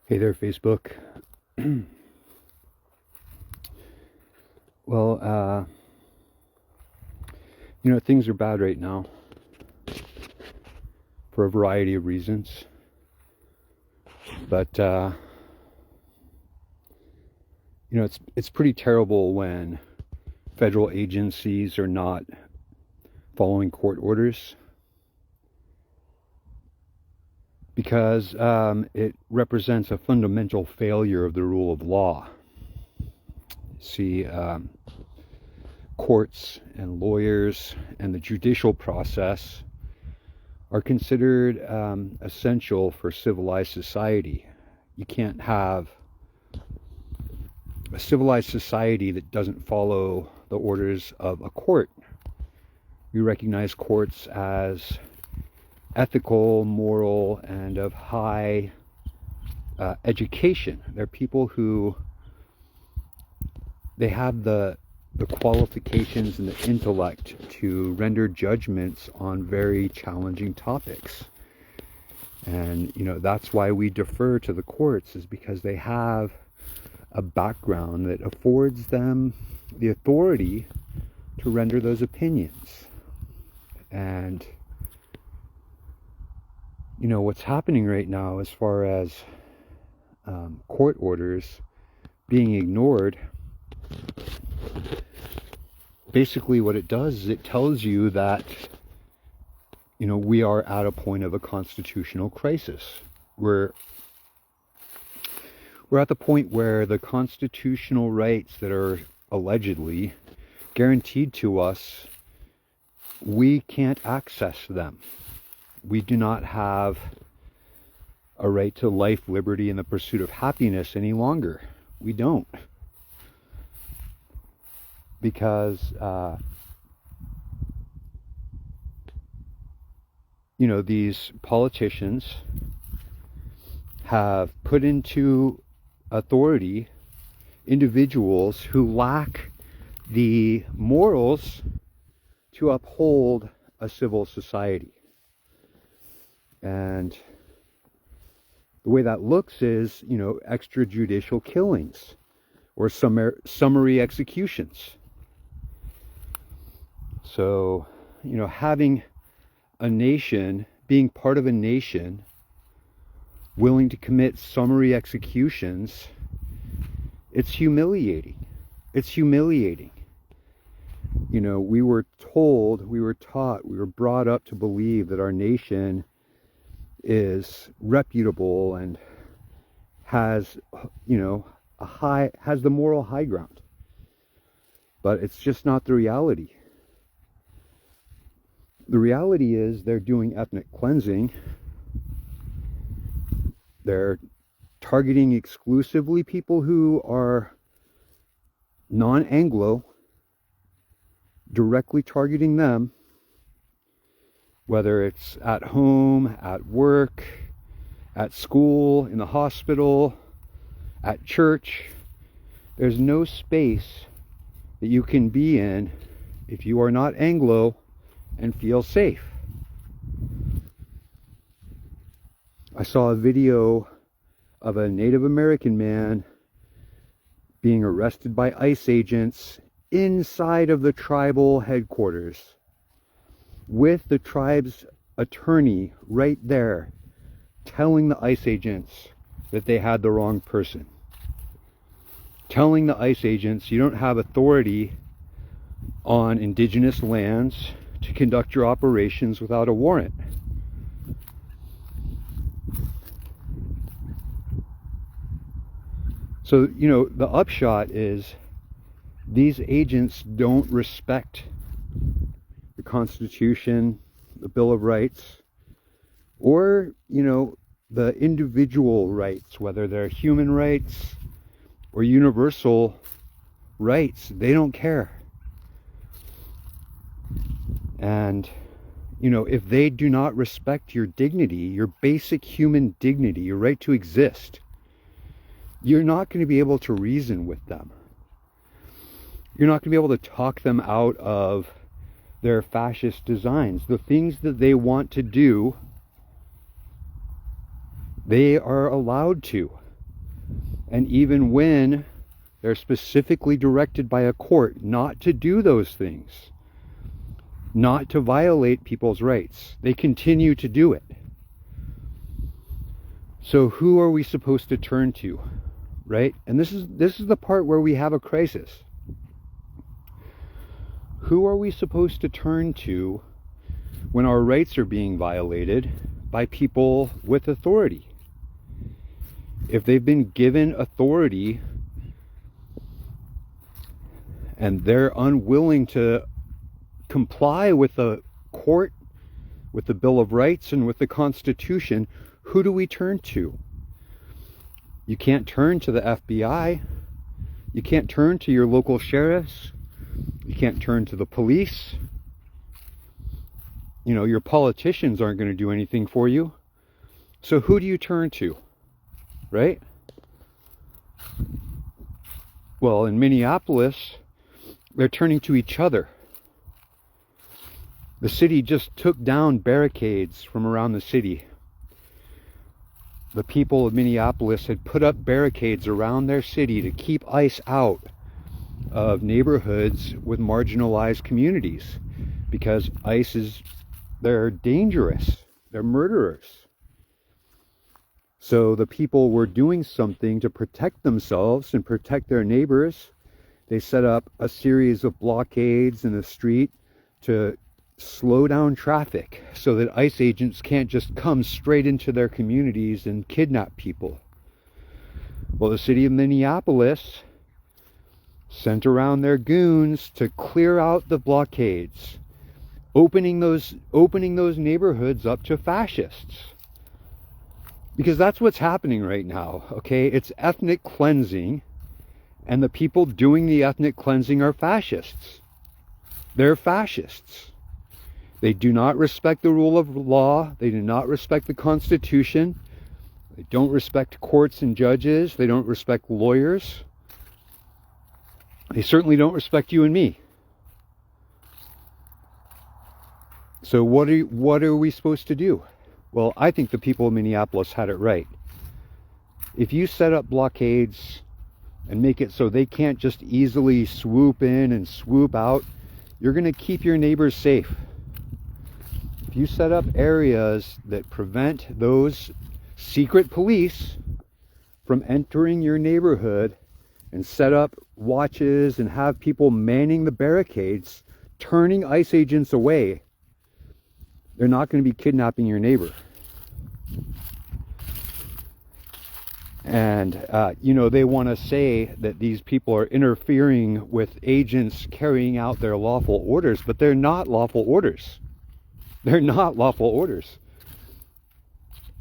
Hey there, Facebook. Well, things are bad right now for a variety of reasons. But, it's pretty terrible when federal agencies are not following court orders because it represents a fundamental failure of the rule of law. See, courts and lawyers and the judicial process are considered essential for civilized society. You can't have a civilized society that doesn't follow the orders of a court. We recognize courts as ethical, moral, and of high education. They're people who they have the qualifications and the intellect to render judgments on very challenging topics. And, that's why we defer to the courts, is because they have a background that affords them the authority to render those opinions. And, what's happening right now as far as court orders being ignored, basically what it does is it tells you that, we are at a point of a constitutional crisis. We're at the point where the constitutional rights that are allegedly guaranteed to us, we can't access them. We do not have a right to life, liberty, and the pursuit of happiness any longer. We don't. Because, these politicians have put into authority individuals who lack the morals to uphold a civil society. And the way that looks is, extrajudicial killings or summary executions. So, having a nation, being part of a nation willing to commit summary executions, it's humiliating. It's humiliating. We were told, we were taught, we were brought up to believe that our nation is reputable and has, has the moral high ground. But it's just not the reality. The reality is they're doing ethnic cleansing. They're targeting exclusively people who are non-Anglo, directly targeting them, whether it's at home, at work, at school, in the hospital, at church. There's no space that you can be in if you are not Anglo and feel safe. I saw a video of a Native American man being arrested by ICE agents inside of the tribal headquarters, with the tribe's attorney right there telling the ICE agents that they had the wrong person. Telling the ICE agents, you don't have authority on indigenous lands to conduct your operations without a warrant. So, the upshot is these agents don't respect the Constitution, the Bill of Rights, or, the individual rights, whether they're human rights or universal rights. They don't care. And, if they do not respect your dignity, your basic human dignity, your right to exist, you're not going to be able to reason with them. You're not going to be able to talk them out of their fascist designs. The things that they want to do, they are allowed to. And even when they're specifically directed by a court not to do those things, not to violate people's rights, they continue to do it. So who are we supposed to turn to, right? And this is the part where we have a crisis. Who are we supposed to turn to when our rights are being violated by people with authority? If they've been given authority and they're unwilling to comply with the court, with the Bill of Rights, and with the Constitution, who do we turn to? You can't turn to the FBI. You can't turn to your local sheriffs. You can't turn to the police. You know, your politicians aren't going to do anything for you. So who do you turn to? Right? Well, in Minneapolis, they're turning to each other. The city just took down barricades from around the city. The people of Minneapolis had put up barricades around their city to keep ICE out of neighborhoods with marginalized communities, because ICE they're dangerous. They're murderers. So the people were doing something to protect themselves and protect their neighbors. They set up a series of blockades in the street to slow down traffic so that ICE agents can't just come straight into their communities and kidnap people. Well, the city of Minneapolis sent around their goons to clear out the blockades, opening those neighborhoods up to fascists. Because that's what's happening right now, okay? It's ethnic cleansing, and the people doing the ethnic cleansing are fascists. They're fascists. They do not respect the rule of law. They do not respect the Constitution. They don't respect courts and judges. They don't respect lawyers. They certainly don't respect you and me. So what are we supposed to do? Well, I think the people of Minneapolis had it right. If you set up blockades and make it so they can't just easily swoop in and swoop out, you're going to keep your neighbors safe. If you set up areas that prevent those secret police from entering your neighborhood and set up watches and have people manning the barricades, turning ICE agents away, they're not going to be kidnapping your neighbor. And, you know, they want to say that these people are interfering with agents carrying out their lawful orders, but they're not lawful orders. They're not lawful orders.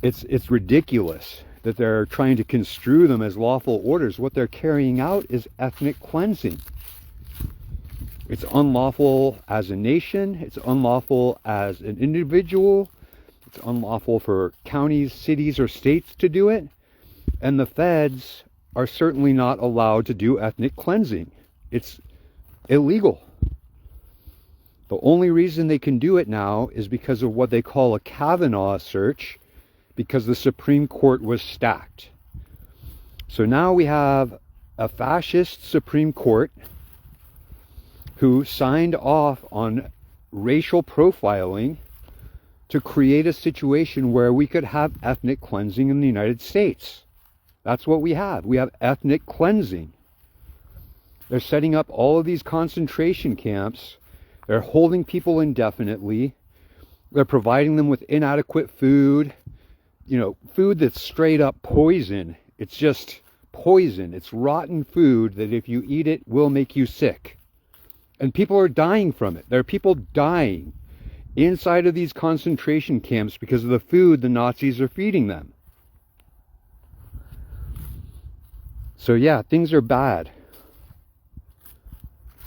It's ridiculous that they're trying to construe them as lawful orders. What they're carrying out is ethnic cleansing. It's unlawful as a nation. It's unlawful as an individual. It's unlawful for counties, cities, or states to do it. And the feds are certainly not allowed to do ethnic cleansing. It's illegal. The only reason they can do it now is because of what they call a Kavanaugh search, because the Supreme Court was stacked. So now we have a fascist Supreme Court who signed off on racial profiling to create a situation where we could have ethnic cleansing in the United States. That's what we have. We have ethnic cleansing. They're setting up all of these concentration camps. They're holding people indefinitely. They're providing them with inadequate food. You know, food that's straight up poison. It's just poison. It's rotten food that if you eat it will make you sick. And people are dying from it. There are people dying inside of these concentration camps because of the food the Nazis are feeding them. So yeah, things are bad.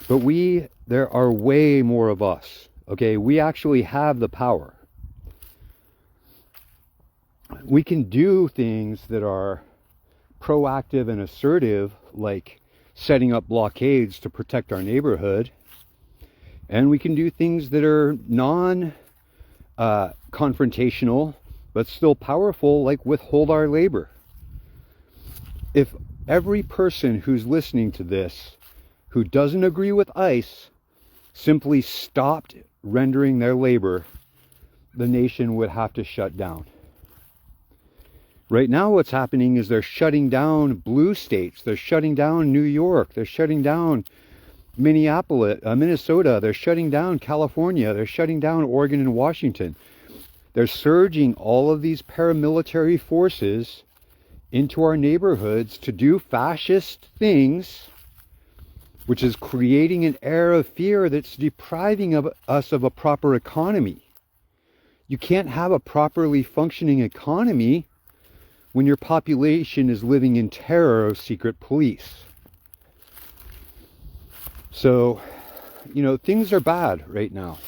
But there are way more of us. Okay, we actually have the power. We can do things that are proactive and assertive, like setting up blockades to protect our neighborhood. And we can do things that are non-confrontational, but still powerful, like withhold our labor. If every person who's listening to this who doesn't agree with ICE simply stopped rendering their labor, the nation would have to shut down. Right now what's happening is they're shutting down blue states. They're shutting down New York. They're shutting down Minneapolis, Minnesota. They're shutting down California. They're shutting down Oregon and Washington. They're surging all of these paramilitary forces into our neighborhoods to do fascist things, which is creating an air of fear that's depriving us of a proper economy. You can't have a properly functioning economy when your population is living in terror of secret police. So, things are bad right now.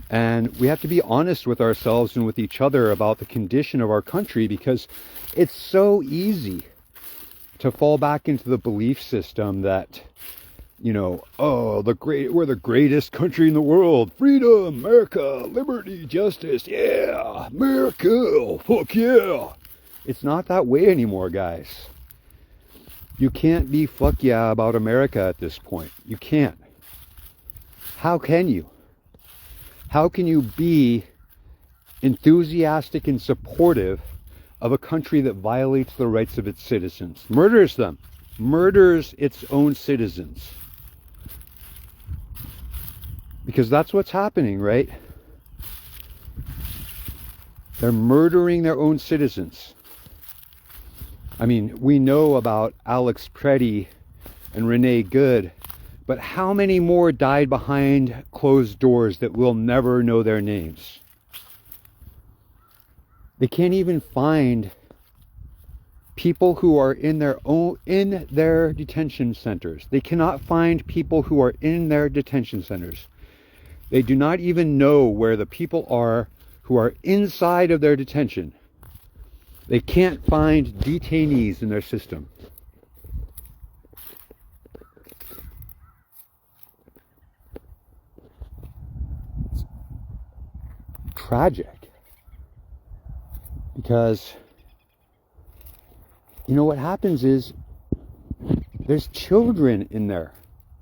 And we have to be honest with ourselves and with each other about the condition of our country, because it's so easy to fall back into the belief system that, we're the greatest country in the world. Freedom, America, liberty, justice. Yeah, America, fuck yeah. It's not that way anymore, guys. You can't be fuck yeah about America at this point. You can't. How can you? How can you be enthusiastic and supportive of a country that violates the rights of its citizens, murders them, murders its own citizens? Because that's what's happening, right? They're murdering their own citizens. I mean, we know about Alex Preddy and Renee Good, but how many more died behind closed doors that we'll never know their names? They can't even find people who are in their detention centers. They cannot find people who are in their detention centers. They do not even know where the people are who are inside of their detention. They can't find detainees in their system. It's tragic. Because, what happens is there's children in there.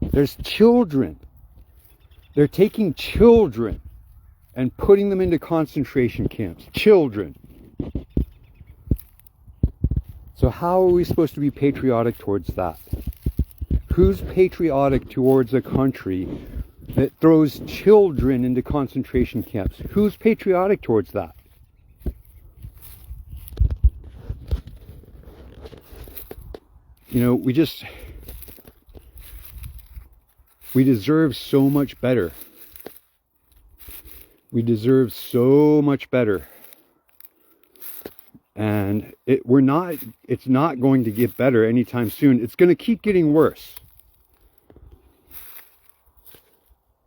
There's children. They're taking children and putting them into concentration camps. Children. So how are we supposed to be patriotic towards that? Who's patriotic towards a country that throws children into concentration camps? Who's patriotic towards that? We deserve so much better. We deserve so much better. And it's not going to get better anytime soon. It's going to keep getting worse.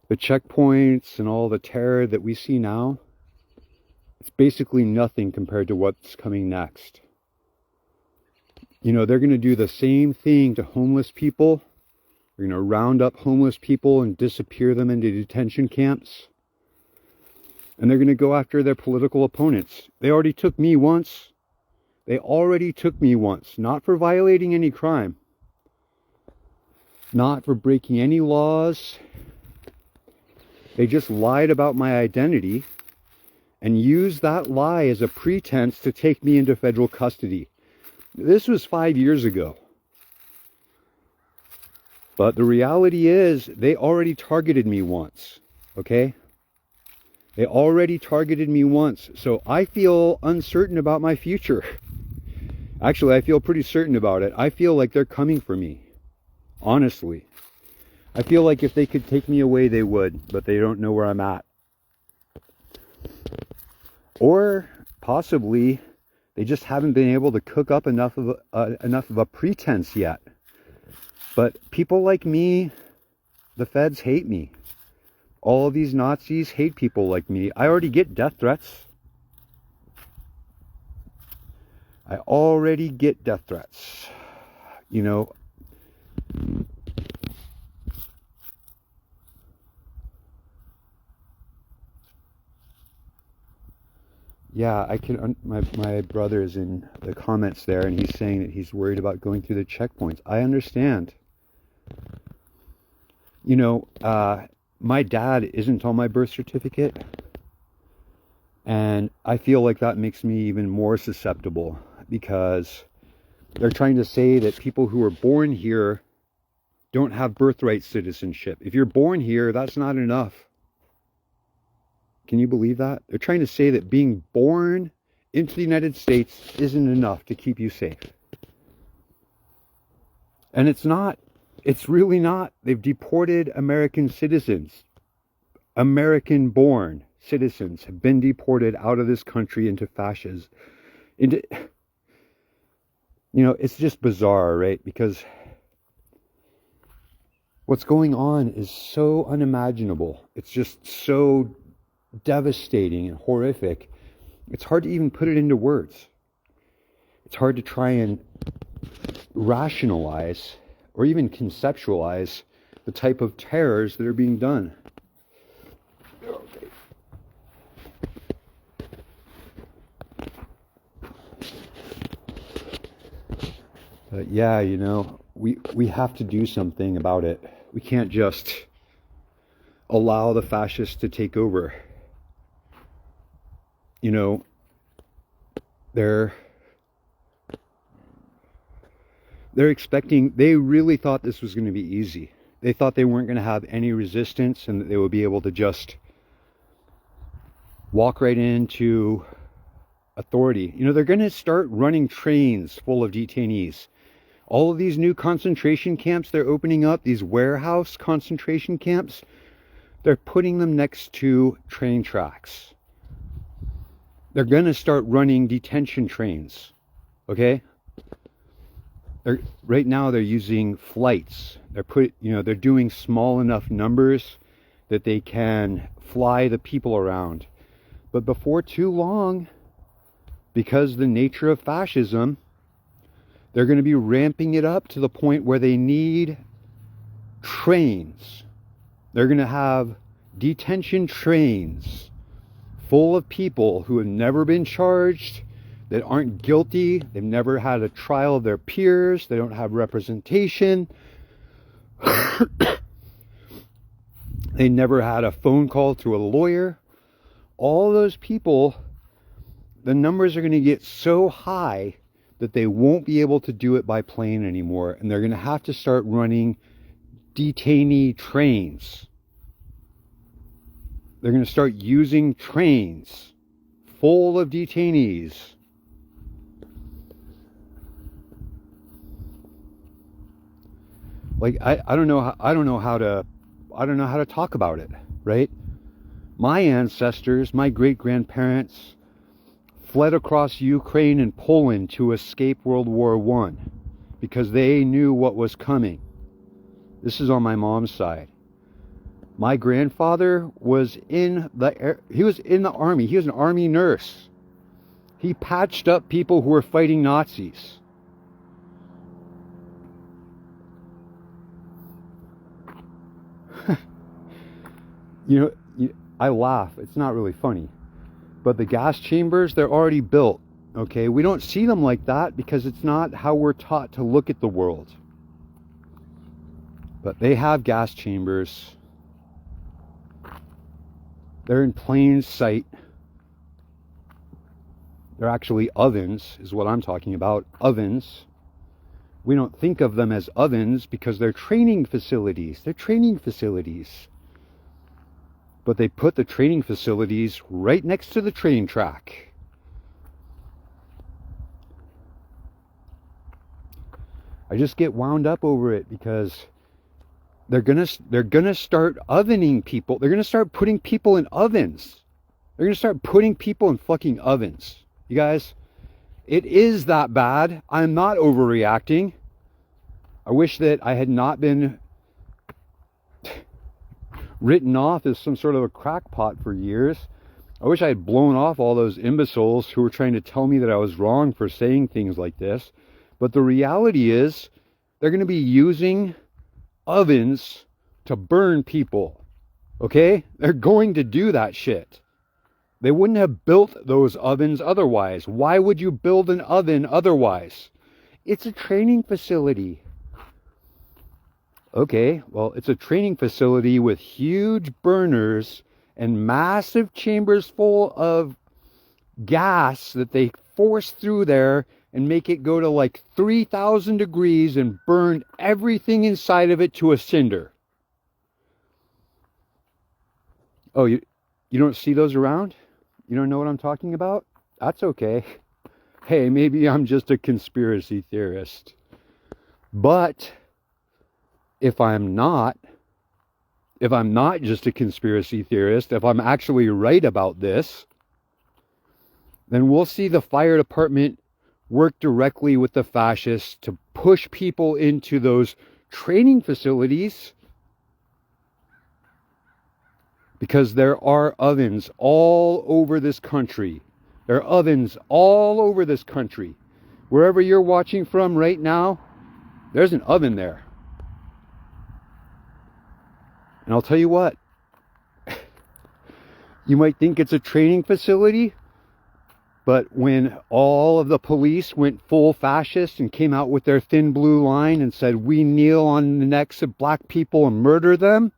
The checkpoints and all the terror that we see now, it's basically nothing compared to what's coming next. They're going to do the same thing to homeless people. They're going to round up homeless people and disappear them into detention camps. And they're going to go after their political opponents. They already took me once. Not for violating any crime. Not for breaking any laws. They just lied about my identity and used that lie as a pretense to take me into federal custody. This was 5 years ago. But the reality is, they already targeted me once. Okay? They already targeted me once. So I feel uncertain about my future. Actually, I feel pretty certain about it. I feel like they're coming for me. Honestly. I feel like if they could take me away, they would. But they don't know where I'm at. Or possibly they just haven't been able to cook up enough of a pretense yet. But people like me, the feds hate me. All of these Nazis hate people like me. I already get death threats. I already get death threats. Yeah, I can. My brother is in the comments there, and he's saying that he's worried about going through the checkpoints. I understand. You know, my dad isn't on my birth certificate, and I feel like that makes me even more susceptible because they're trying to say that people who are born here don't have birthright citizenship. If you're born here, that's not enough. Can you believe that? They're trying to say that being born into the United States isn't enough to keep you safe. And it's not. It's really not. They've deported American citizens. American-born citizens have been deported out of this country into fascism. It's just bizarre, right? Because what's going on is so unimaginable. It's just so devastating and horrific. It's hard to even put it into words. It's hard to try and rationalize or even conceptualize the type of terrors that are being done. Okay. But yeah, we have to do something about it. We can't just allow the fascists to take over. They're expecting, they really thought this was going to be easy. They thought they weren't going to have any resistance and that they would be able to just walk right into authority. They're going to start running trains full of detainees. All of these new concentration camps they're opening up, these warehouse concentration camps, they're putting them next to train tracks. They're going to start running detention trains, okay? Right now they're using flights. They're doing small enough numbers that they can fly the people around. But before too long, because the nature of fascism, they're going to be ramping it up to the point where they need trains. They're going to have detention trains full of people who have never been charged, that aren't guilty, they've never had a trial of their peers, they don't have representation, they never had a phone call to a lawyer. All those people, the numbers are going to get so high that they won't be able to do it by plane anymore, and they're going to have to start running detainee trains. They're going to start using trains full of detainees. Like, I don't know how to talk about it, right? My ancestors, my great-grandparents fled across Ukraine and Poland to escape World War I because they knew what was coming. This is on my mom's side. My grandfather was in the army. He was an army nurse. He patched up people who were fighting Nazis. I laugh. It's not really funny. But the gas chambers, they're already built. Okay? We don't see them like that because it's not how we're taught to look at the world. But they have gas chambers. They're in plain sight. They're actually ovens, is what I'm talking about. Ovens. We don't think of them as ovens because they're training facilities. They're training facilities. But they put the training facilities right next to the train track. I just get wound up over it because they're gonna start ovening people. They're gonna start putting people in ovens. They're gonna start putting people in fucking ovens. You guys, it is that bad. I'm not overreacting. I wish that I had not been written off as some sort of a crackpot for years. I wish I had blown off all those imbeciles who were trying to tell me that I was wrong for saying things like this. But the reality is, they're going to be using ovens to burn people. Okay? They're going to do that shit. They wouldn't have built those ovens otherwise. Why would you build an oven otherwise? It's a training facility. Okay, well, it's a training facility with huge burners and massive chambers full of gas that they force through there and make it go to like 3,000 degrees and burn everything inside of it to a cinder. Oh, you don't see those around? You don't know what I'm talking about? That's okay. Hey, maybe I'm just a conspiracy theorist. But if I'm not just a conspiracy theorist, if I'm actually right about this, then we'll see the fire department work directly with the fascists to push people into those training facilities, because there are ovens all over this country. There are ovens all over this country. Wherever you're watching from right now, there's an oven there. And I'll tell you what, you might think it's a training facility, but when all of the police went full fascist and came out with their thin blue line and said, "We kneel on the necks of black people and murder them,"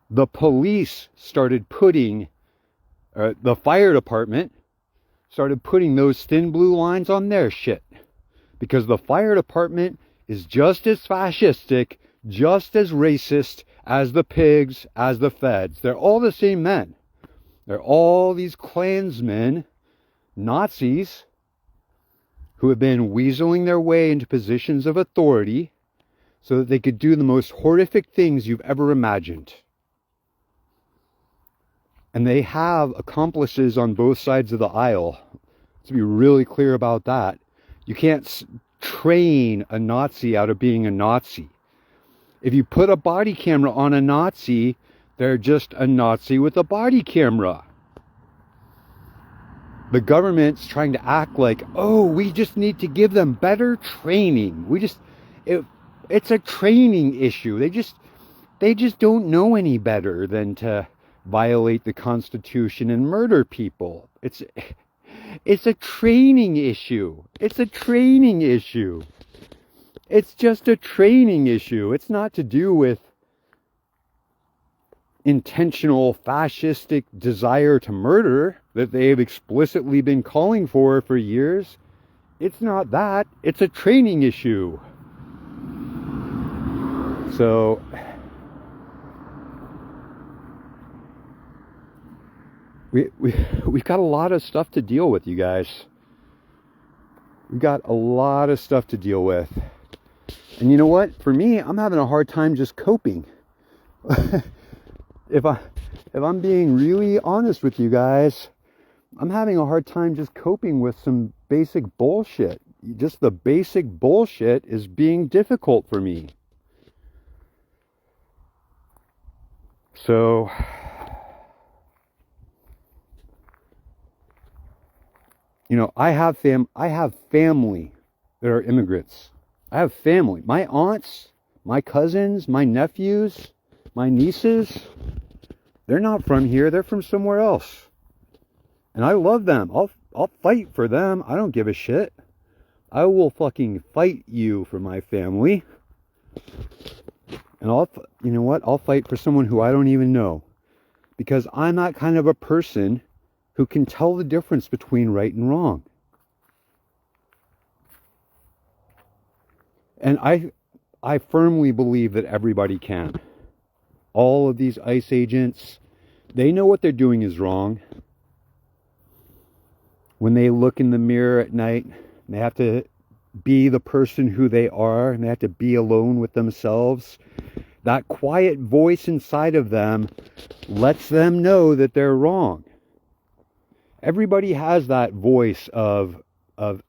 the police started putting, the fire department started putting those thin blue lines on their shit. Because the fire department is just as fascistic, just as racist as the pigs, as the feds. They're all the same men. They're all these Klansmen, Nazis, who have been weaseling their way into positions of authority so that they could do the most horrific things you've ever imagined. And they have accomplices on both sides of the aisle. Let's be really clear about that. You can't train a Nazi out of being a Nazi. If you put a body camera on a Nazi, they're just a Nazi with a body camera. The government's trying to act like, oh, we just need to give them better training. It's a training issue. They just don't know any better than to violate the Constitution and murder people. It's a training issue. It's a training issue. It's just a training issue. It's not to do with intentional fascistic desire to murder that they have explicitly been calling for years. It's not that. It's a training issue. So we've got a lot of stuff to deal with, you guys. We've got a lot of stuff to deal with. And you know what? For me, I'm having a hard time just coping. If I'm being really honest with you guys, I'm having a hard time just coping with some basic bullshit. Just the basic bullshit is being difficult for me. So you know, I have family that are immigrants. I have family. My aunts, my cousins, my nephews, my nieces, they're not from here. They're from somewhere else. And I love them. I'll fight for them. I don't give a shit. I will fucking fight you for my family. And you know what? I'll fight for someone who I don't even know. Because I'm that kind of a person who can tell the difference between right and wrong. And I firmly believe that everybody can. All of these ICE agents, they know what they're doing is wrong. When they look in the mirror at night, they have to be the person who they are, and they have to be alone with themselves. That quiet voice inside of them lets them know that they're wrong. Everybody has that voice of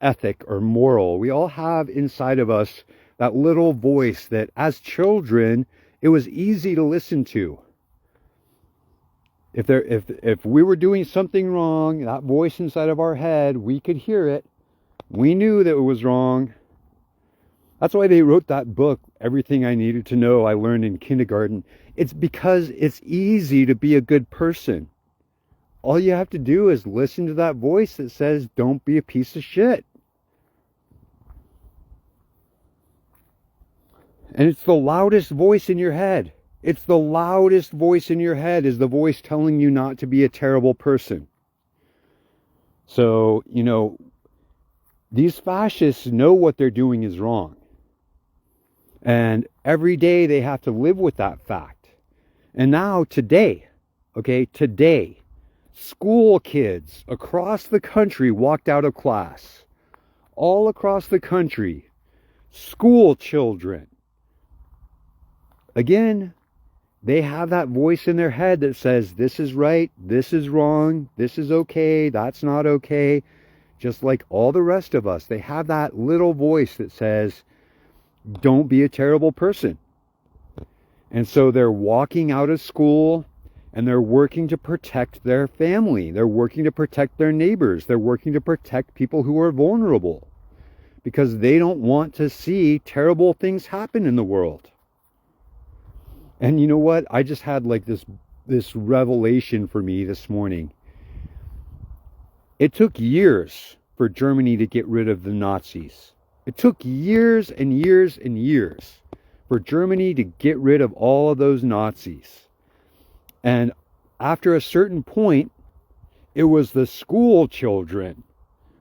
ethic or moral. We all have inside of us that little voice that as children, it was easy to listen to. If we were doing something wrong, that voice inside of our head, we could hear it. We knew that it was wrong. That's why they wrote that book, Everything I Needed to Know I Learned in Kindergarten. It's because it's easy to be a good person. all you have to do is listen to that voice that says, don't be a piece of shit. And it's the loudest voice in your head. It's the loudest voice in your head is the voice telling you not to be a terrible person. So, you know, these fascists know what they're doing is wrong. And every day they have to live with that fact. And now today, school kids across the country walked out of class. All across the country, school children. Again, they have that voice in their head that says, this is right, this is wrong, this is okay, that's not okay. Just like all the rest of us, they have that little voice that says, don't be a terrible person. And so they're walking out of school and they're working to protect their family. They're working to protect their neighbors. They're working to protect people who are vulnerable because they don't want to see terrible things happen in the world. And you know what? I just had like this revelation for me this morning. It took years for Germany to get rid of the Nazis. It took years and years and years for Germany to get rid of all of those Nazis. And after a certain point, it was the school children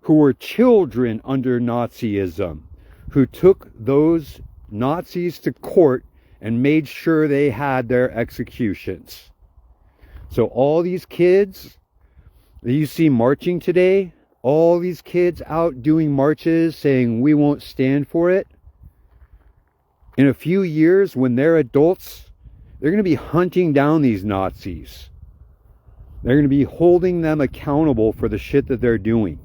who were children under Nazism who took those Nazis to court and made sure they had their executions. So all these kids that you see marching today, all these kids out doing marches saying we won't stand for it, in a few years when they're adults, they're going to be hunting down these Nazis. They're going to be holding them accountable for the shit that they're doing.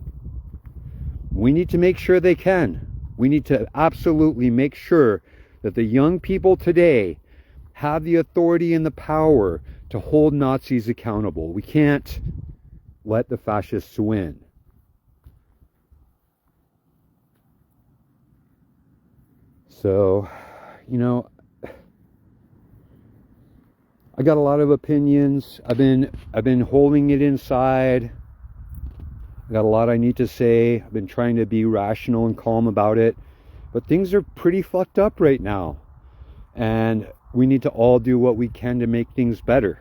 We need to make sure they can. We need to absolutely make sure that the young people today have the authority and the power to hold Nazis accountable. We can't let the fascists win. So, you know, I got a lot of opinions. I've been holding it inside. I got a lot I need to say. I've been trying to be rational and calm about it. But things are pretty fucked up right now. And we need to all do what we can to make things better.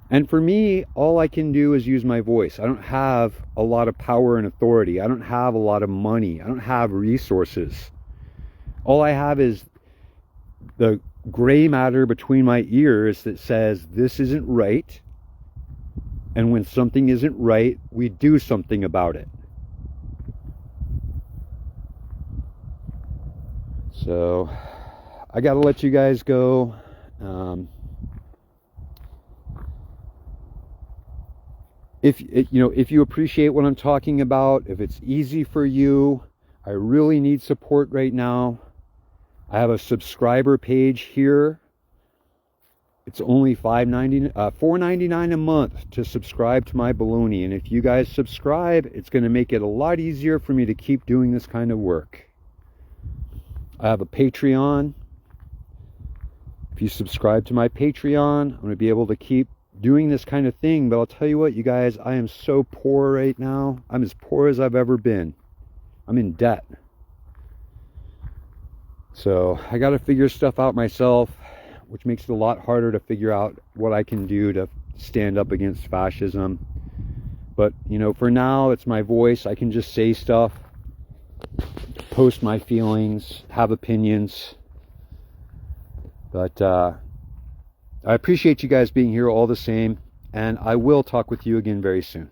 And for me, all I can do is use my voice. I don't have a lot of power and authority. I don't have a lot of money. I don't have resources. All I have is the gray matter between my ears that says this isn't right. And when something isn't right, we do something about it. So I got to let you guys go. If you appreciate what I'm talking about, if it's easy for you, I really need support right now. I have a subscriber page here. It's only $4.99 a month to subscribe to my baloney. And if you guys subscribe, it's going to make it a lot easier for me to keep doing this kind of work. I have a Patreon. If you subscribe to my Patreon, I'm going to be able to keep doing this kind of thing. But I'll tell you what, you guys, I am so poor right now. I'm as poor as I've ever been. I'm in debt. So I got to figure stuff out myself, which makes it a lot harder to figure out what I can do to stand up against fascism. But, you know, for now, it's my voice. I can just say stuff, post my feelings, have opinions. But I appreciate you guys being here all the same, and I will talk with you again very soon.